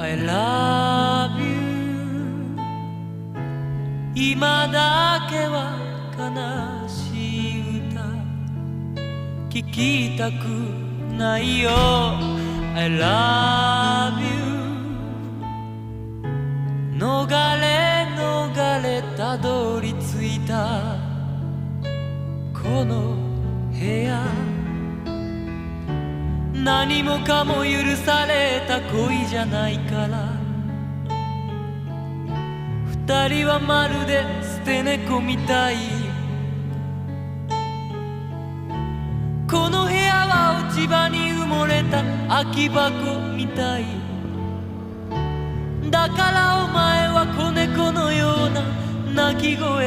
I love you 今だけは悲しい歌聞きたくないよ I love you 逃れ逃れたどり着いたこの部屋何もかも許された恋じゃないから二人はまるで捨て猫みたいこの部屋は落ち葉に埋もれた空き箱みたいだからお前は子猫のような鳴き声